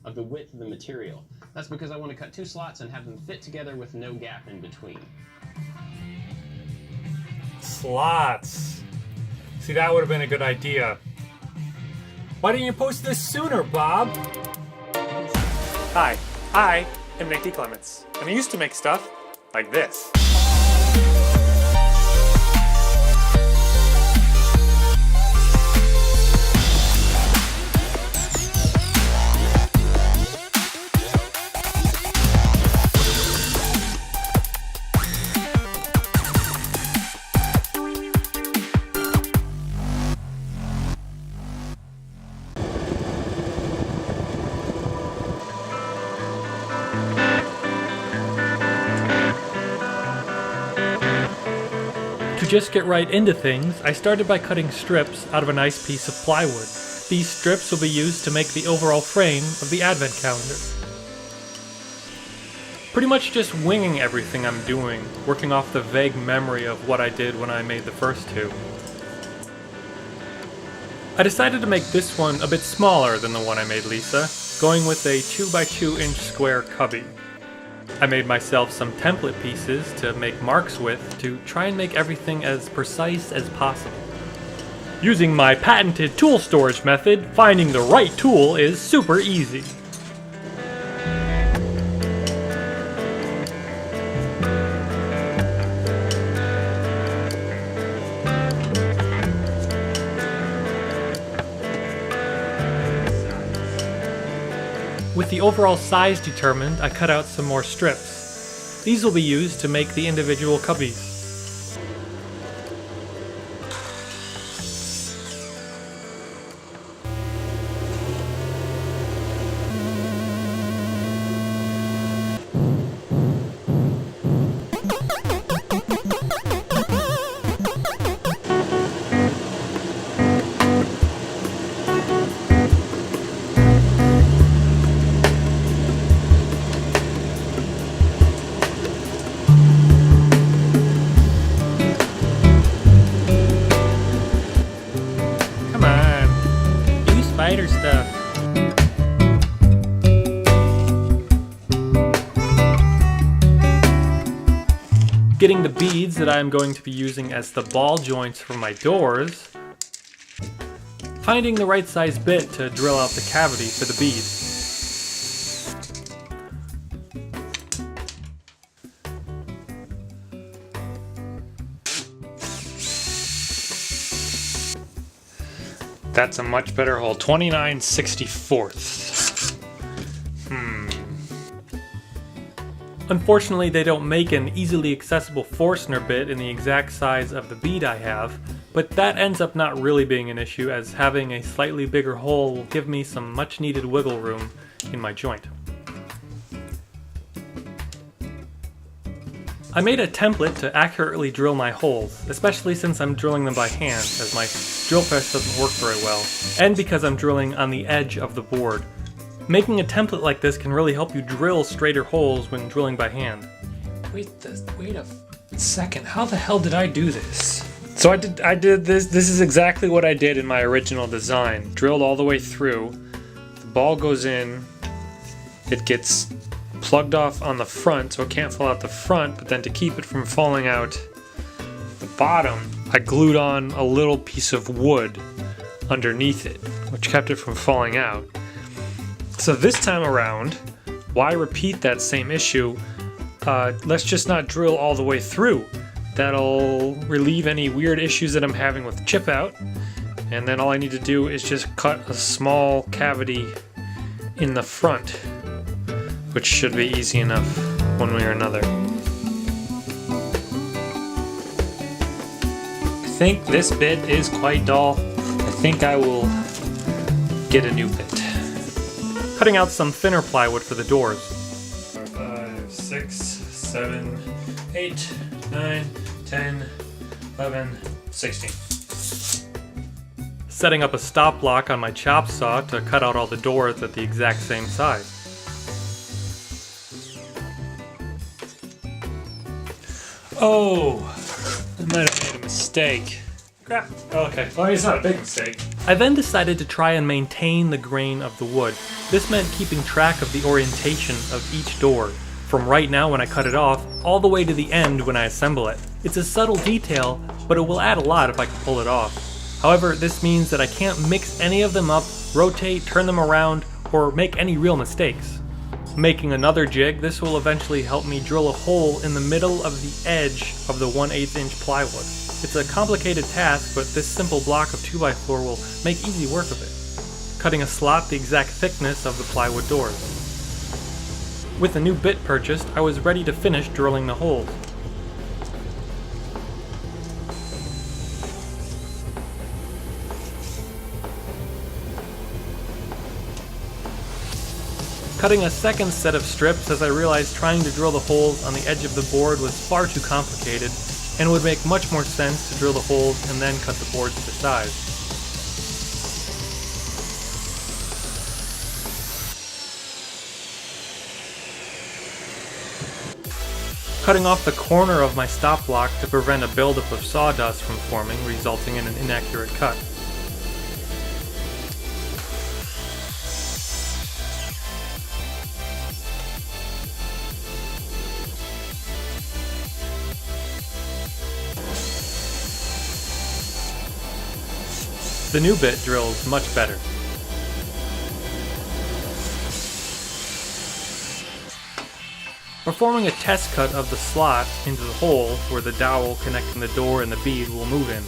of the width of the material. That's because I want to cut 2 slots and have them fit together with no gap in between. Slots. See, that would have been a good idea. Why didn't you post this sooner, Bob? Hi, I am Nicky Clements, and I used to make stuff like this. To just get right into things, I started by cutting strips out of a nice piece of plywood. These strips will be used to make the overall frame of the advent calendar. Pretty much just winging everything I'm doing, working off the vague memory of what I did when I made the first 2. I decided to make this one a bit smaller than the one I made Lisa, going with a 2x2 inch square cubby. I made myself some template pieces to make marks with to try and make everything as precise as possible. Using my patented tool storage method, finding the right tool is super easy. With the overall size determined, I cut out some more strips. These will be used to make the individual cubbies. Spider stuff. Getting the beads that I am going to be using as the ball joints for my doors. Finding the right size bit to drill out the cavity for the bead. That's a much better hole. 29/64. Unfortunately, they don't make an easily accessible Forstner bit in the exact size of the bead I have, but that ends up not really being an issue, as having a slightly bigger hole will give me some much needed wiggle room in my joint. I made a template to accurately drill my holes, especially since I'm drilling them by hand, as my drill press doesn't work very well, and because I'm drilling on the edge of the board. Making a template like this can really help you drill straighter holes when drilling by hand. Wait a second, how the hell did I do this? So I did this. This is exactly what I did in my original design. Drilled all the way through. The ball goes in. It gets plugged off on the front so it can't fall out the front, but then to keep it from falling out the bottom, I glued on a little piece of wood underneath it, which kept it from falling out. So this time around, why repeat that same issue? Let's just not drill all the way through. That'll relieve any weird issues that I'm having with chip out, and then all I need to do is just cut a small cavity in the front, which should be easy enough one way or another. I think this bit is quite dull. I think I will get a new bit. Cutting out some thinner plywood for the doors. 5, 6, 7, 8, 9, 10, 11, 16. Setting up a stop block on my chop saw to cut out all the doors at the exact same size. Oh, I might have made a mistake. Crap. Oh, okay. Well, it's not a big mistake. I then decided to try and maintain the grain of the wood. This meant keeping track of the orientation of each door, from right now when I cut it off, all the way to the end when I assemble it. It's a subtle detail, but it will add a lot if I can pull it off. However, this means that I can't mix any of them up, rotate, turn them around, or make any real mistakes. Making another jig, this will eventually help me drill a hole in the middle of the edge of the 1/8 inch plywood. It's a complicated task, but this simple block of 2x4 will make easy work of it, cutting a slot the exact thickness of the plywood doors. With the new bit purchased, I was ready to finish drilling the holes. Cutting a second set of strips as I realized trying to drill the holes on the edge of the board was far too complicated, and it would make much more sense to drill the holes and then cut the boards to size. Cutting off the corner of my stop block to prevent a buildup of sawdust from forming, resulting in an inaccurate cut. The new bit drills much better. Performing a test cut of the slot into the hole where the dowel connecting the door and the bead will move in.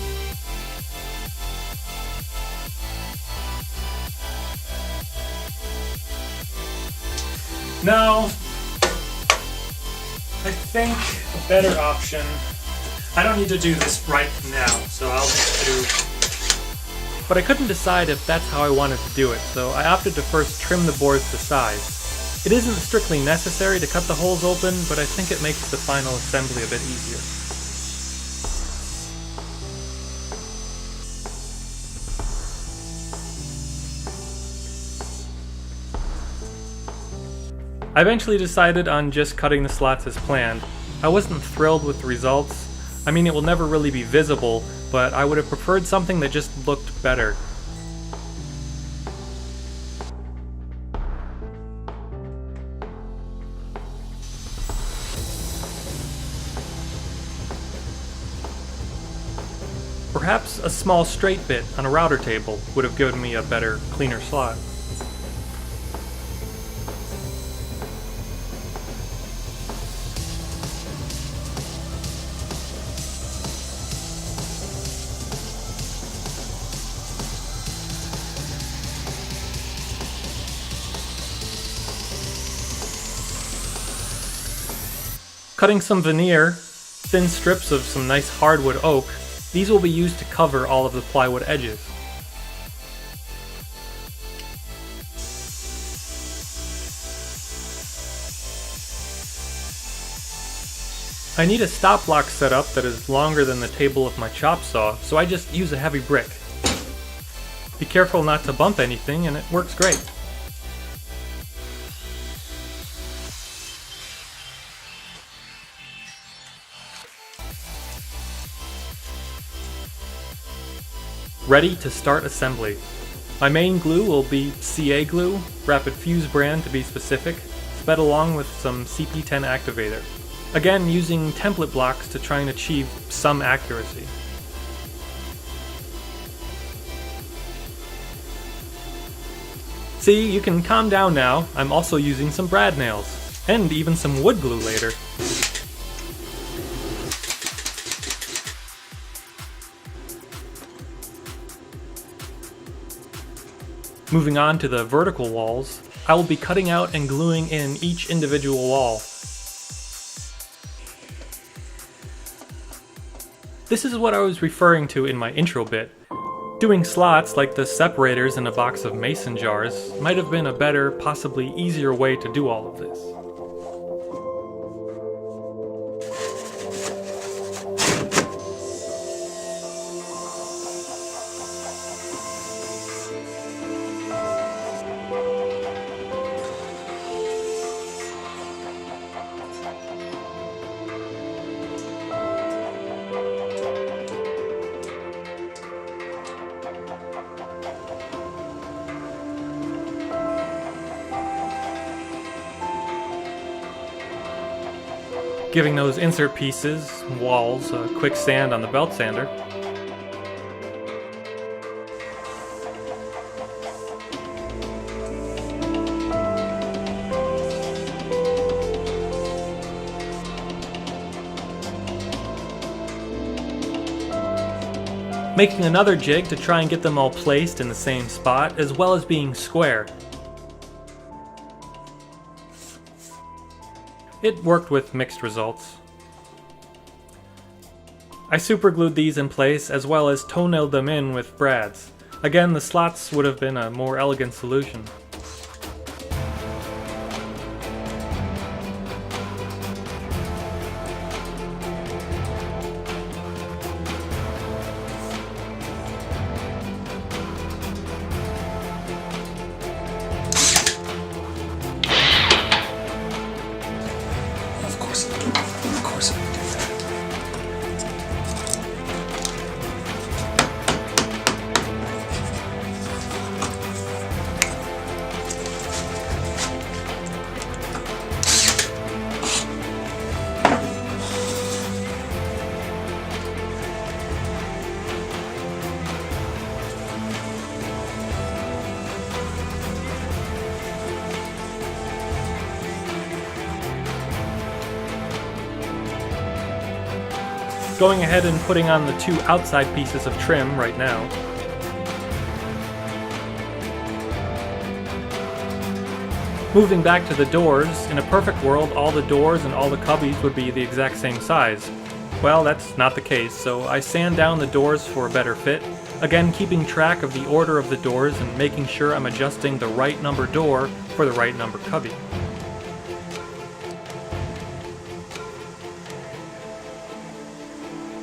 Now, I think a better option, I don't need to do this right now, so I'll just do... But I couldn't decide if that's how I wanted to do it, so I opted to first trim the boards to size. It isn't strictly necessary to cut the holes open, but I think it makes the final assembly a bit easier. I eventually decided on just cutting the slots as planned. I wasn't thrilled with the results. I mean, it will never really be visible, but I would have preferred something that just looked better. Perhaps a small straight bit on a router table would have given me a better, cleaner slot. Cutting some veneer, thin strips of some nice hardwood oak, these will be used to cover all of the plywood edges. I need a stop block setup that is longer than the table of my chop saw, so I just use a heavy brick. Be careful not to bump anything, and it works great. Ready to start assembly. My main glue will be CA glue, Rapid Fuse brand to be specific, sped along with some CP10 activator. Again, using template blocks to try and achieve some accuracy. See, you can calm down now. I'm also using some brad nails, and even some wood glue later. Moving on to the vertical walls, I will be cutting out and gluing in each individual wall. This is what I was referring to in my intro bit. Doing slots like the separators in a box of mason jars might have been a better, possibly easier way to do all of this. giving those insert pieces, walls, a quick sand on the belt sander. Making another jig to try and get them all placed in the same spot, as well as being square. It worked with mixed results. I superglued these in place as well as toenailed them in with brads. Again, the slots would have been a more elegant solution. Going ahead and putting on the 2 outside pieces of trim right now. Moving back to the doors, in a perfect world all the doors and all the cubbies would be the exact same size. Well, that's not the case, so I sand down the doors for a better fit, again keeping track of the order of the doors and making sure I'm adjusting the right number door for the right number cubby.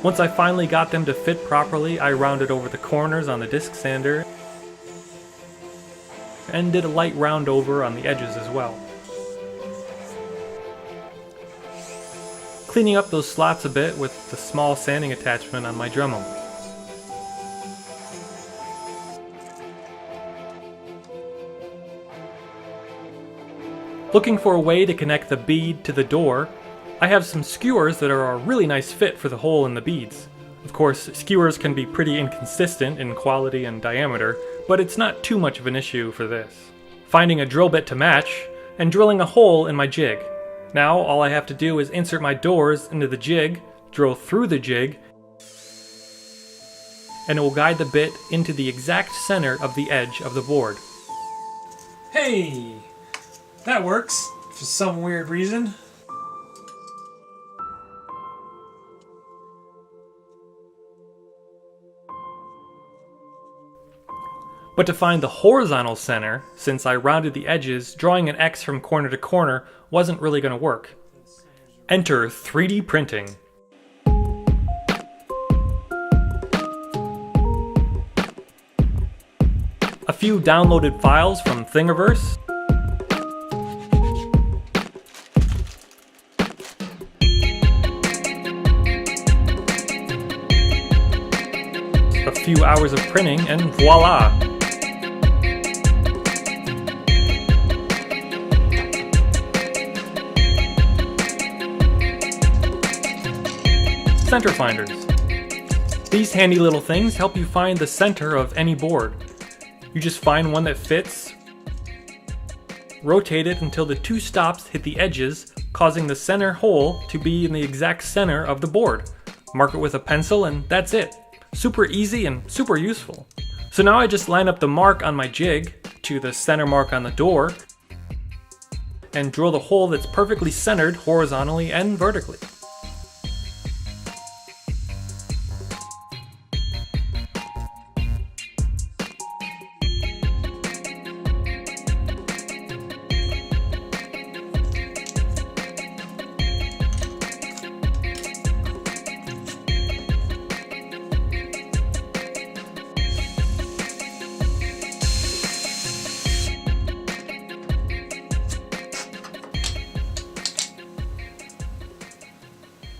Once I finally got them to fit properly, I rounded over the corners on the disc sander and did a light round over on the edges as well. Cleaning up those slots a bit with the small sanding attachment on my Dremel. Looking for a way to connect the bead to the door, I have some skewers that are a really nice fit for the hole in the beads. Of course, skewers can be pretty inconsistent in quality and diameter, but it's not too much of an issue for this. Finding a drill bit to match, and drilling a hole in my jig. Now all I have to do is insert my doors into the jig, drill through the jig, and it will guide the bit into the exact center of the edge of the board. Hey! That works, for some weird reason. But to find the horizontal center, since I rounded the edges, drawing an X from corner to corner wasn't really going to work. Enter 3D printing. A few downloaded files from Thingiverse. A few hours of printing and voila! Center finders. These handy little things help you find the center of any board. You just find one that fits, rotate it until the 2 stops hit the edges, causing the center hole to be in the exact center of the board. Mark it with a pencil and that's it. Super easy and super useful. So now I just line up the mark on my jig to the center mark on the door and drill the hole that's perfectly centered horizontally and vertically.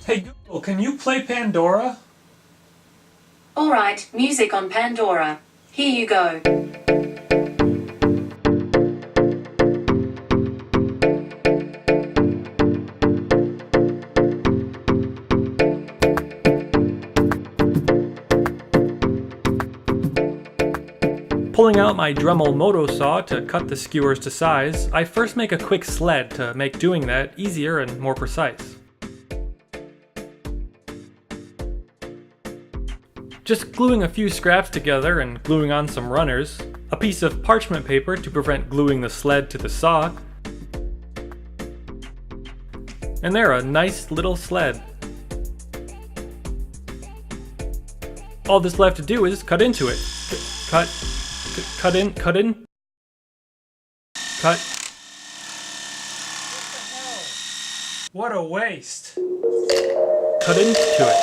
Hey Google, can you play Pandora? Alright, music on Pandora. Here you go. Pulling out my Dremel moto saw to cut the skewers to size, I first make a quick sled to make doing that easier and more precise. Just gluing a few scraps together and gluing on some runners, a piece of parchment paper to prevent gluing the sled to the saw, and there, a nice little sled. All that's left to do is cut into it. Cut in. What a waste. Cut into it.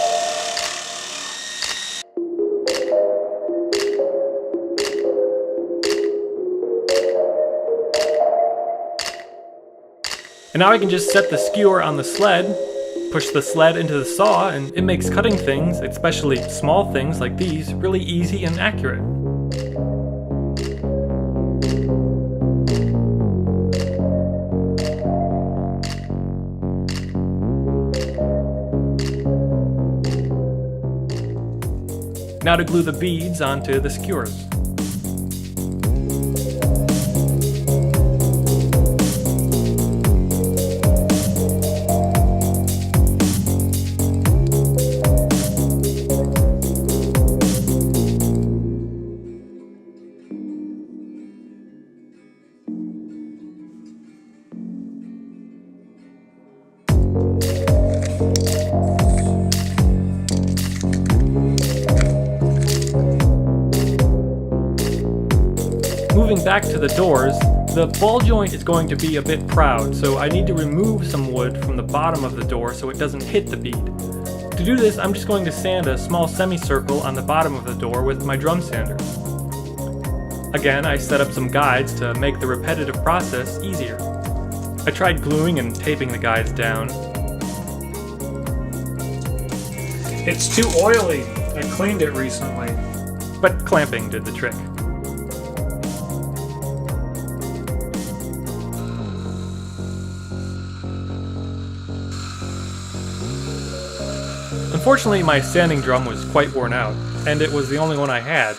And now I can just set the skewer on the sled, push the sled into the saw, and it makes cutting things, especially small things like these, really easy and accurate. Now to glue the beads onto the skewers. Moving back to the doors, the ball joint is going to be a bit proud, so I need to remove some wood from the bottom of the door so it doesn't hit the bead. To do this, I'm just going to sand a small semicircle on the bottom of the door with my drum sander. Again, I set up some guides to make the repetitive process easier. I tried gluing and taping the guides down. It's too oily. I cleaned it recently. But clamping did the trick. Unfortunately, my sanding drum was quite worn out, and it was the only one I had.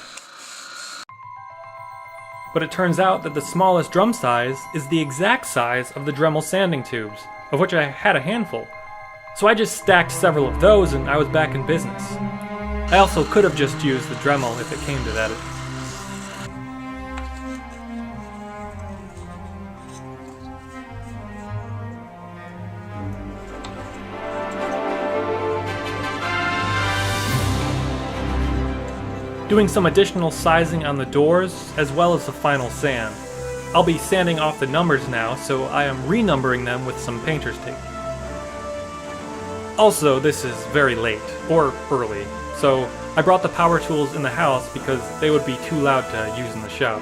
But it turns out that the smallest drum size is the exact size of the Dremel sanding tubes, of which I had a handful. So I just stacked several of those and I was back in business. I also could have just used the Dremel if it came to that. Doing some additional sizing on the doors, as well as the final sand. I'll be sanding off the numbers now, so I am renumbering them with some painter's tape. Also, this is very late, or early, so I brought the power tools in the house because they would be too loud to use in the shop.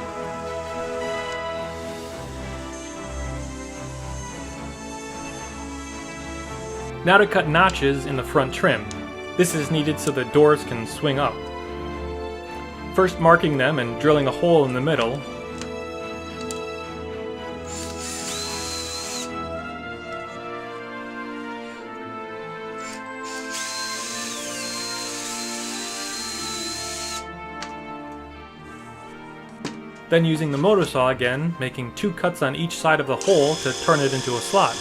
Now to cut notches in the front trim. This is needed so the doors can swing up. First marking them and drilling a hole in the middle. Then using the motor saw again, making 2 cuts on each side of the hole to turn it into a slot.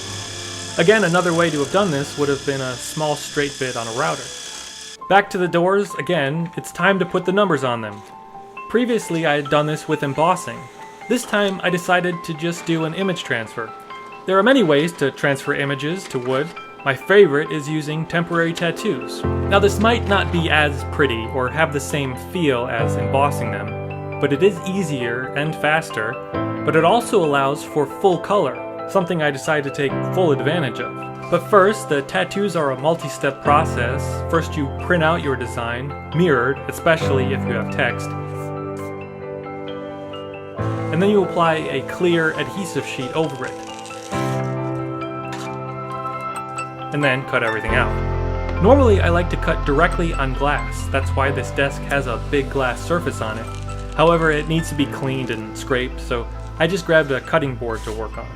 Again, another way to have done this would have been a small straight bit on a router. Back to the doors, again, it's time to put the numbers on them. Previously I had done this with embossing. This time I decided to just do an image transfer. There are many ways to transfer images to wood. My favorite is using temporary tattoos. Now this might not be as pretty or have the same feel as embossing them, but it is easier and faster, but it also allows for full color, something I decided to take full advantage of. But first, the tattoos are a multi-step process. First you print out your design, mirrored, especially if you have text. And then you apply a clear adhesive sheet over it. And then cut everything out. Normally I like to cut directly on glass. That's why this desk has a big glass surface on it. However, it needs to be cleaned and scraped, so I just grabbed a cutting board to work on.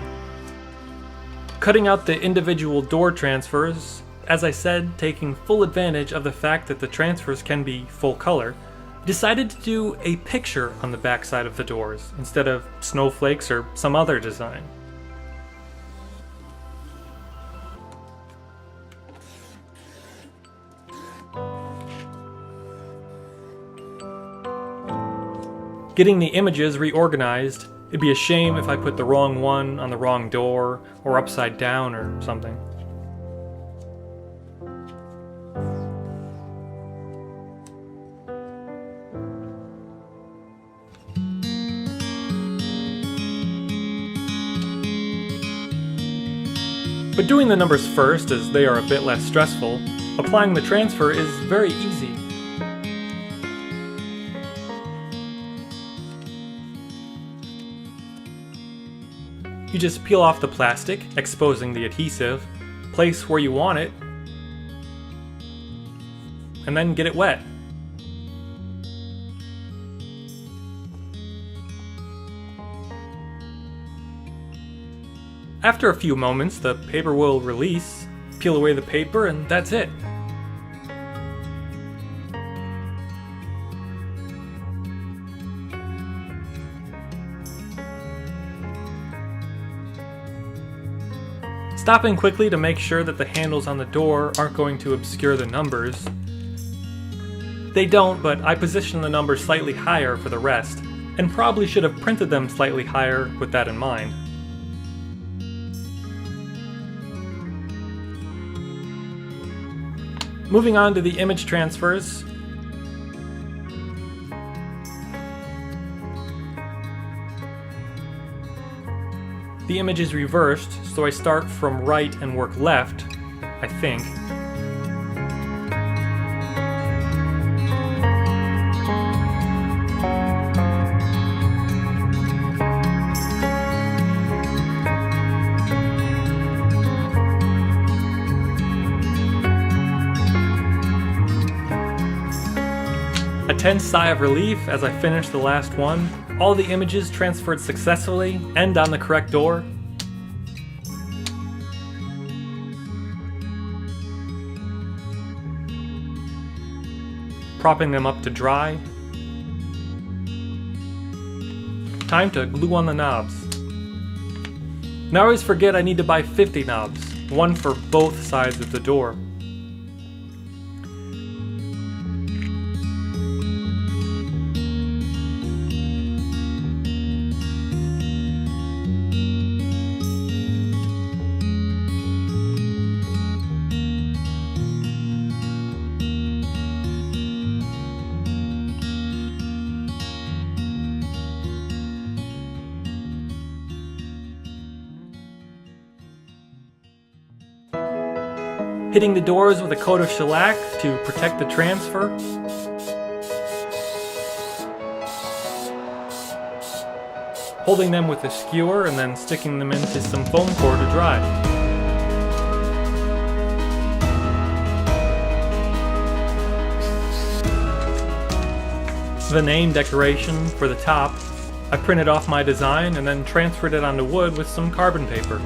Cutting out the individual door transfers, as I said, taking full advantage of the fact that the transfers can be full color. Decided to do a picture on the backside of the doors instead of snowflakes or some other design. Getting the images reorganized, it'd be a shame if I put the wrong one on the wrong door or upside down or something. But doing the numbers first, as they are a bit less stressful, applying the transfer is very easy. You just peel off the plastic, exposing the adhesive, place where you want it, and then get it wet. After a few moments, the paper will release, peel away the paper, and that's it. Stopping quickly to make sure that the handles on the door aren't going to obscure the numbers. They don't, but I positioned the numbers slightly higher for the rest, and probably should have printed them slightly higher with that in mind. Moving on to the image transfers. The image is reversed, so I start from right and work left, I think. A tense sigh of relief as I finish the last one. All the images transferred successfully, and on the correct door. Propping them up to dry. Time to glue on the knobs. Now I always forget I need to buy 50 knobs, one for both sides of the door. Hitting the doors with a coat of shellac to protect the transfer. Holding them with a skewer and then sticking them into some foam core to dry. The name decoration for the top, I printed off my design and then transferred it onto wood with some carbon paper.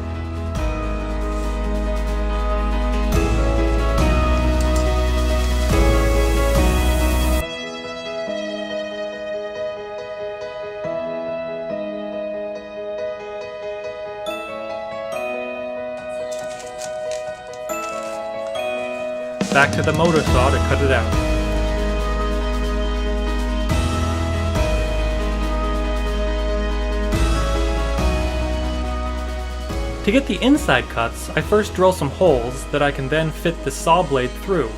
Back to the motor saw to cut it out. To get the inside cuts, I first drill some holes that I can then fit the saw blade through.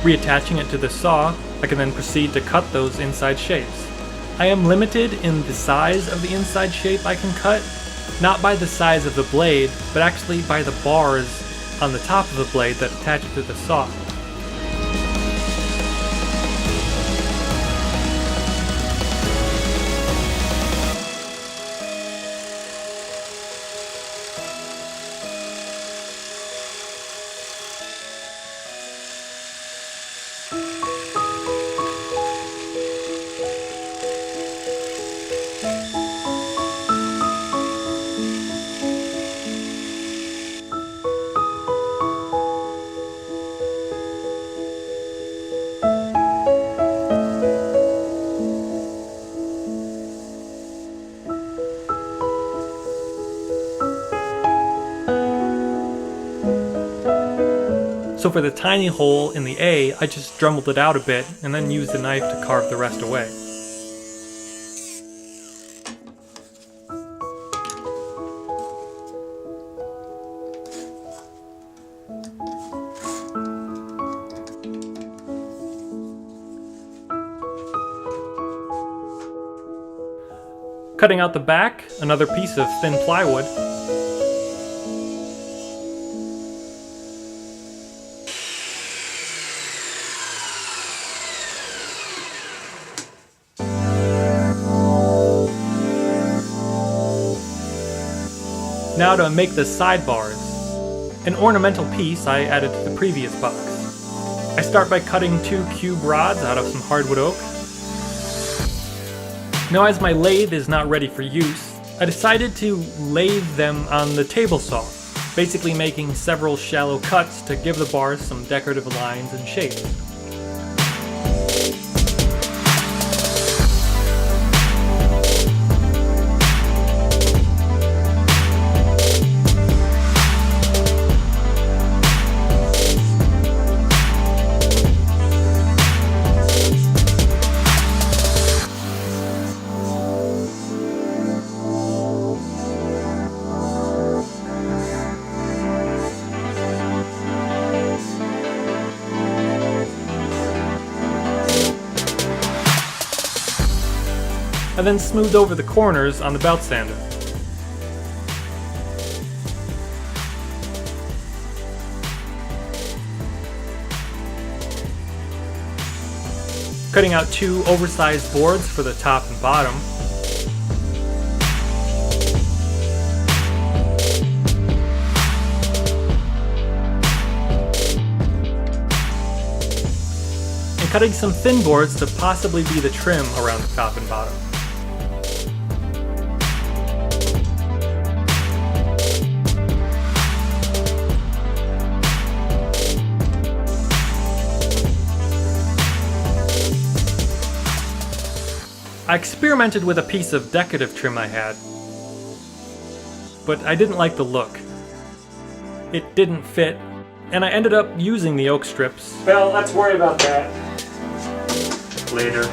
Reattaching it to the saw, I can then proceed to cut those inside shapes. I am limited in the size of the inside shape I can cut, not by the size of the blade, but actually by the bars on the top of the blade that attach to the saw. So for the tiny hole in the A, I just dremelled it out a bit and then used a knife to carve the rest away. Cutting out the back, another piece of thin plywood. Now to make the sidebars. An ornamental piece I added to the previous box. I start by cutting 2 cube rods out of some hardwood oak. Now as my lathe is not ready for use, I decided to lathe them on the table saw, basically making several shallow cuts to give the bars some decorative lines and shapes. And then smooth over the corners on the belt sander. Cutting out 2 oversized boards for the top and bottom. And cutting some thin boards to possibly be the trim around the top and bottom. I experimented with a piece of decorative trim I had, but I didn't like the look. It didn't fit, and I ended up using the oak strips. Well, let's worry about that later.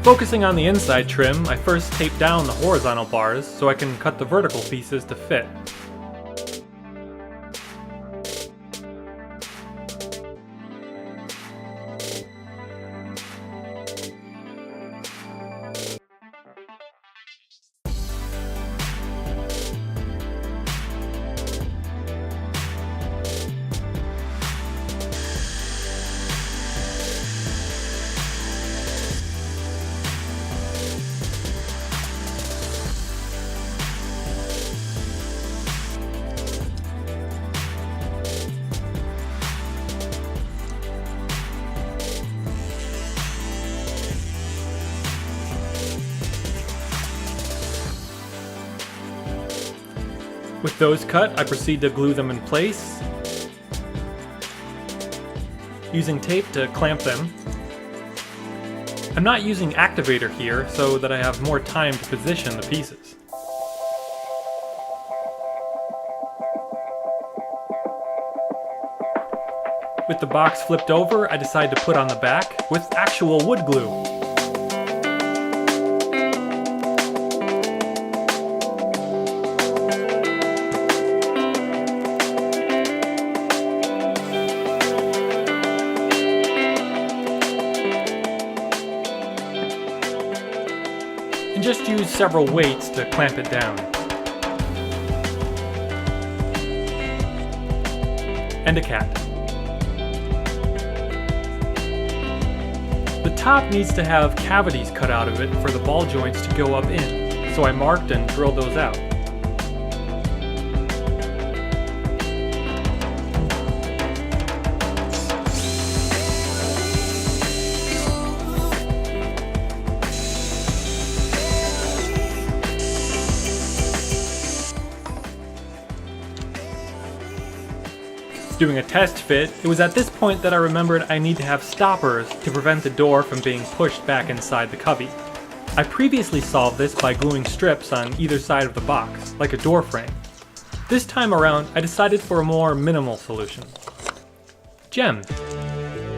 Focusing on the inside trim, I first tape down the horizontal bars so I can cut the vertical pieces to fit. With those cut, I proceed to glue them in place, using tape to clamp them. I'm not using activator here so that I have more time to position the pieces. With the box flipped over, I decide to put on the back with actual wood glue. And just use several weights to clamp it down. And a cat. The top needs to have cavities cut out of it for the ball joints to go up in, so I marked and drilled those out. doing a test fit, it was at this point that I remembered I need to have stoppers to prevent the door from being pushed back inside the cubby. I previously solved this by gluing strips on either side of the box, like a door frame. This time around, I decided for a more minimal solution. Gems.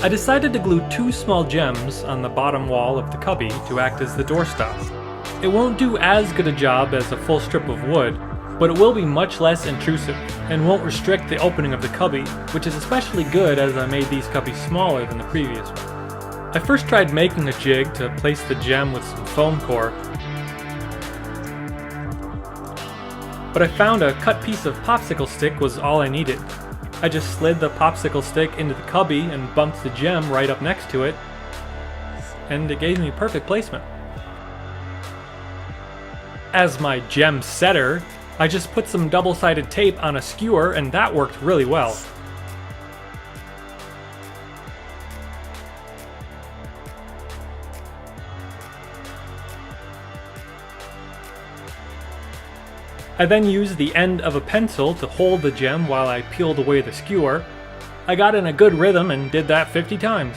I decided to glue 2 small gems on the bottom wall of the cubby to act as the doorstop. It won't do as good a job as a full strip of wood, but it will be much less intrusive, and won't restrict the opening of the cubby, which is especially good as I made these cubbies smaller than the previous one. I first tried making a jig to place the gem with some foam core, but I found a cut piece of popsicle stick was all I needed. I just slid the popsicle stick into the cubby and bumped the gem right up next to it, and it gave me perfect placement. As my gem setter, I just put some double-sided tape on a skewer and that worked really well. I then used the end of a pencil to hold the gem while I peeled away the skewer. I got in a good rhythm and did that 50 times.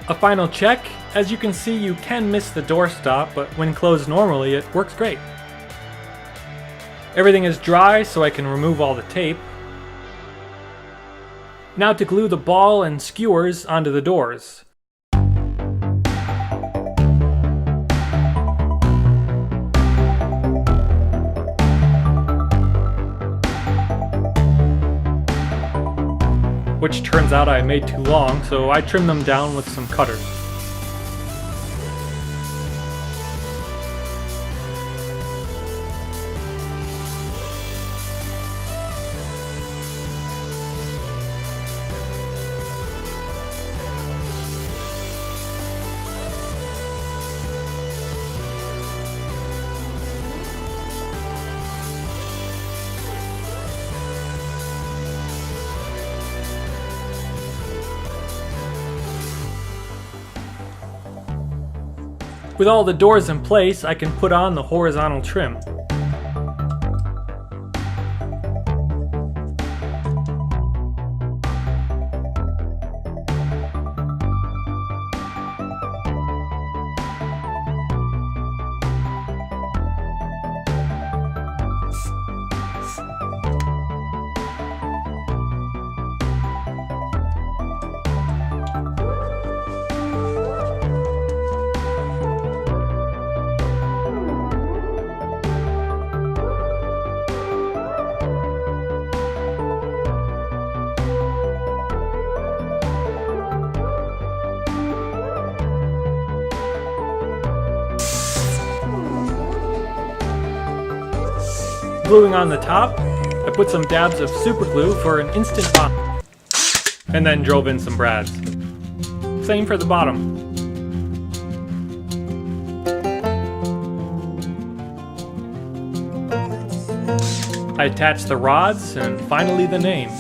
A final check. As you can see, you can miss the doorstop, but when closed normally, it works great. Everything is dry, so I can remove all the tape. Now to glue the ball and skewers onto the doors. Which turns out I made too long, so I trimmed them down with some cutters. With all the doors in place, I can put on the horizontal trim. Gluing on the top, I put some dabs of super glue for an instant pop, and then drove in some brads. Same for the bottom. I attached the rods, and finally the name.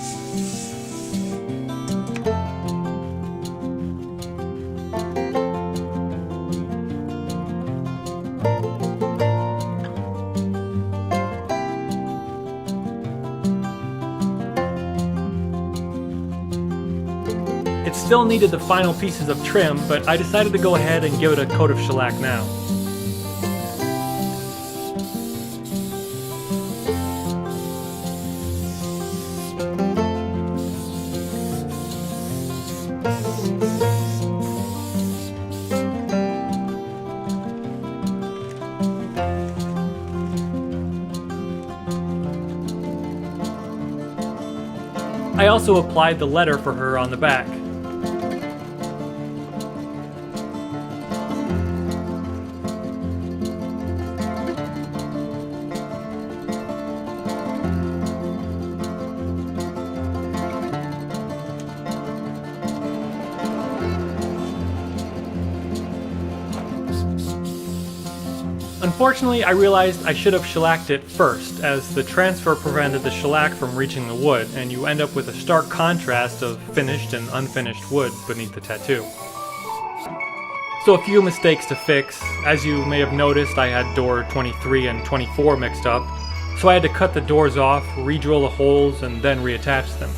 It still needed the final pieces of trim, but I decided to go ahead and give it a coat of shellac now. I also applied the letter for her on the back. Unfortunately, I realized I should have shellacked it first, as the transfer prevented the shellac from reaching the wood, and you end up with a stark contrast of finished and unfinished wood beneath the tattoo. So a few mistakes to fix. As you may have noticed, I had door 23 and 24 mixed up, so I had to cut the doors off, re-drill the holes, and then reattach them.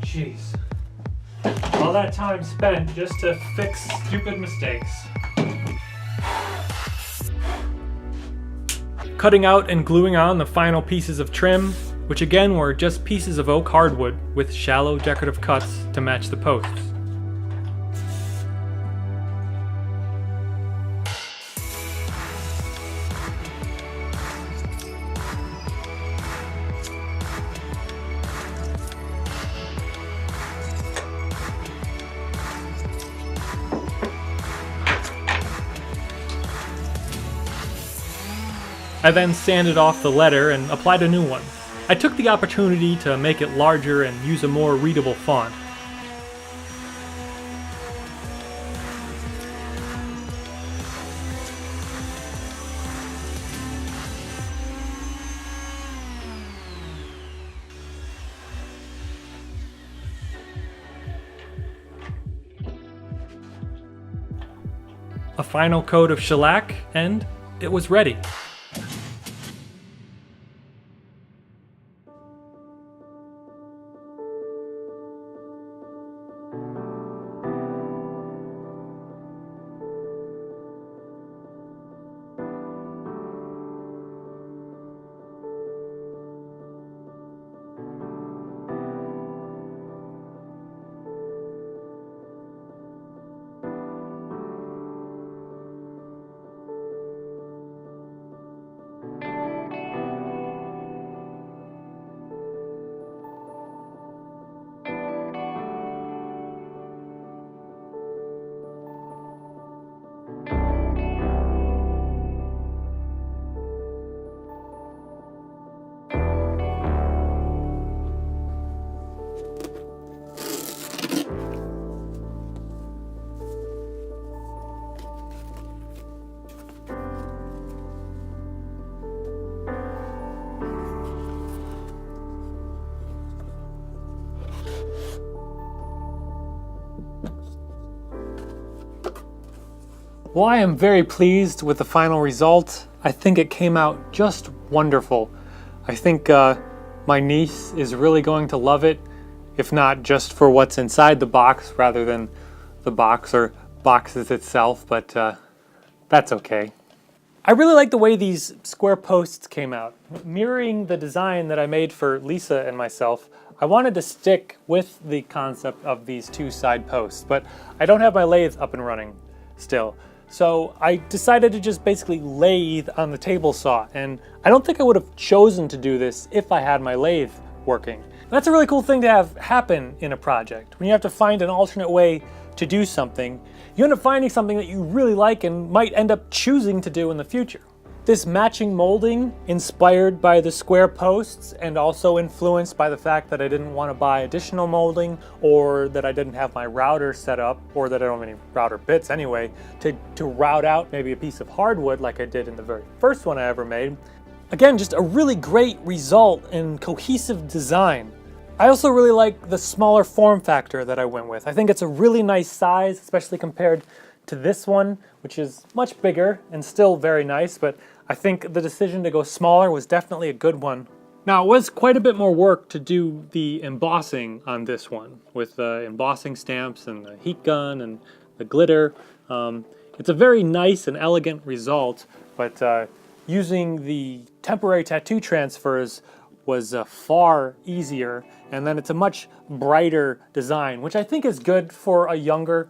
Jeez. All that time spent just to fix stupid mistakes. Cutting out and gluing on the final pieces of trim, which again were just pieces of oak hardwood with shallow decorative cuts to match the posts. I then sanded off the letter and applied a new one. I took the opportunity to make it larger and use a more readable font. A final coat of shellac, and it was ready. Well, I am very pleased with the final result. I think it came out just wonderful. I think my niece is really going to love it, if not just for what's inside the box rather than the box or boxes itself, but that's okay. I really like the way these square posts came out. Mirroring the design that I made for Lisa and myself, I wanted to stick with the concept of these two side posts, but I don't have my lathe up and running still. So I decided to just basically lathe on the table saw, and I don't think I would have chosen to do this if I had my lathe working. That's a really cool thing to have happen in a project. When you have to find an alternate way to do something, you end up finding something that you really like and might end up choosing to do in the future. This matching molding, inspired by the square posts and also influenced by the fact that I didn't want to buy additional molding, or that I didn't have my router set up, or that I don't have any router bits anyway, to route out maybe a piece of hardwood like I did in the very first one I ever made. Again, just a really great result and cohesive design. I also really like the smaller form factor that I went with. I think it's a really nice size, especially compared to this one, which is much bigger and still very nice, but I think the decision to go smaller was definitely a good one. Now, it was quite a bit more work to do the embossing on this one, with the embossing stamps and the heat gun and the glitter. It's a very nice and elegant result, but using the temporary tattoo transfers was far easier, and then it's a much brighter design, which I think is good for a younger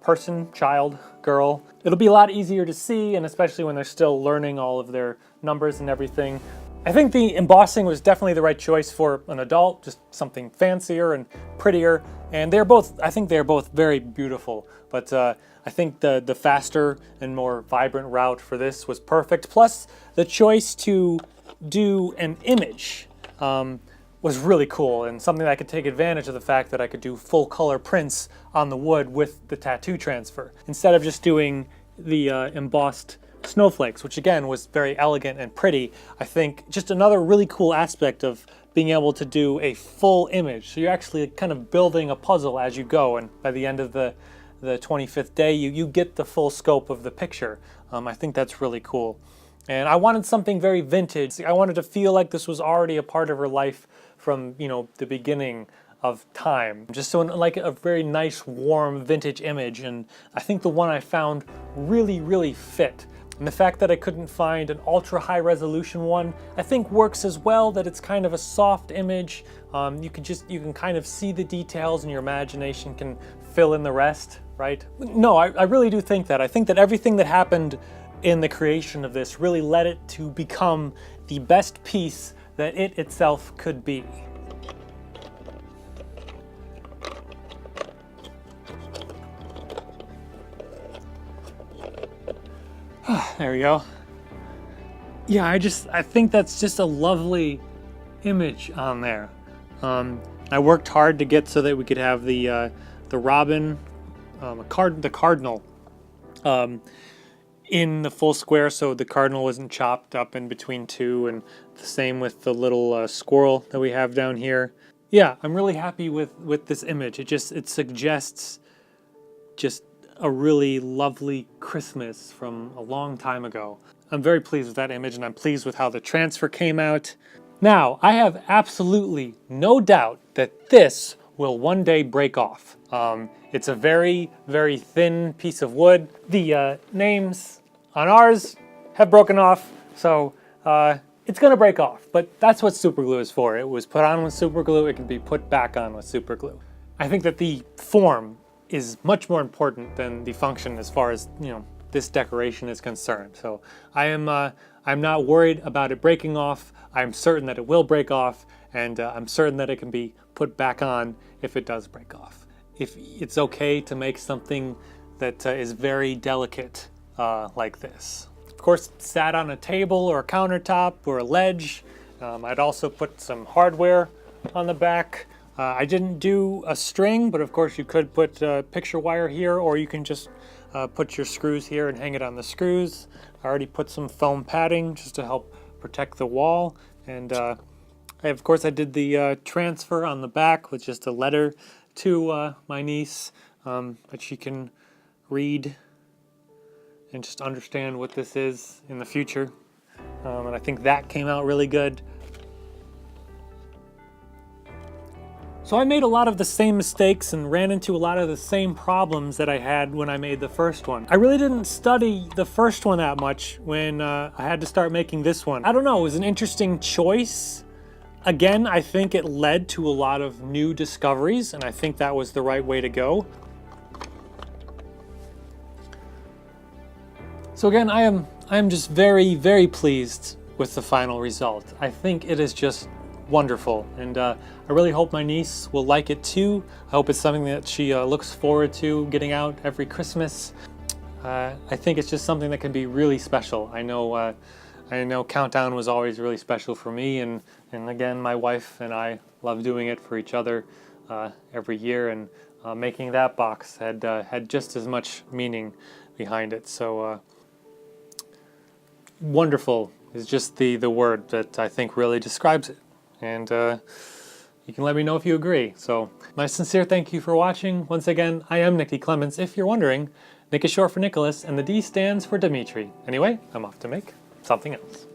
person, child, girl. It'll be a lot easier to see, and especially when they're still learning all of their numbers and everything. I think the embossing was definitely the right choice for an adult, just something fancier and prettier. And I think they're both very beautiful. But I think the faster and more vibrant route for this was perfect. Plus, the choice to do an image was really cool, and something that I could take advantage of the fact that I could do full color prints on the wood with the tattoo transfer, instead of just doing the embossed snowflakes, which again was very elegant and pretty. I think just another really cool aspect of being able to do a full image. So you're actually kind of building a puzzle as you go, and by the end of the 25th day, you get the full scope of the picture. I think that's really cool. And I wanted something very vintage. I wanted to feel like this was already a part of her life from, you know, the beginning of time. Just so like a very nice, warm, vintage image. And I think the one I found really, really fit. And the fact that I couldn't find an ultra high resolution one, I think works as well, that it's kind of a soft image. You can kind of see the details and your imagination can fill in the rest, right? No, I really do think that. I think that everything that happened in the creation of this really led it to become the best piece that it itself could be. There we go. Yeah, I think that's just a lovely image on there. I worked hard to get so that we could have the robin, the cardinal, in the full square, so the cardinal wasn't chopped up in between two, and the same with the little squirrel that we have down here. Yeah, I'm really happy with this image. It suggests just a really lovely Christmas from a long time ago. I'm very pleased with that image, and I'm pleased with how the transfer came out. Now, I have absolutely no doubt that this will one day break off. It's a very, very thin piece of wood. The names on ours have broken off, so it's gonna break off, but that's what super glue is for. It was put on with super glue, it can be put back on with super glue. I think that the form is much more important than the function as far as, you know, this decoration is concerned. So I'm not worried about it breaking off. I'm certain that it will break off, and I'm certain that it can be put back on if it does break off. If it's okay to make something that is very delicate like this. Of course, sat on a table or a countertop or a ledge. I'd also put some hardware on the back. I didn't do a string, but of course you could put picture wire here, or you can just put your screws here and hang it on the screws. I already put some foam padding just to help protect the wall. And of course I did the transfer on the back with just a letter to my niece that she can read and just understand what this is in the future. And I think that came out really good. So I made a lot of the same mistakes and ran into a lot of the same problems that I had when I made the first one. I really didn't study the first one that much when I had to start making this one. I don't know, it was an interesting choice. Again, I think it led to a lot of new discoveries, and I think that was the right way to go. So again, I am just very, very pleased with the final result. I think it is just wonderful, and I really hope my niece will like it too. I hope it's something that she looks forward to getting out every Christmas. I think it's just something that can be really special. I know Countdown was always really special for me, and again, my wife and I love doing it for each other every year, and making that box had just as much meaning behind it. So wonderful is just the word that I think really describes it. And you can let me know if you agree. So my sincere thank you for watching. Once again, I am Nicky Clements. If you're wondering, Nick is short for Nicholas, and the D stands for Demetri. Anyway, I'm off to make something else.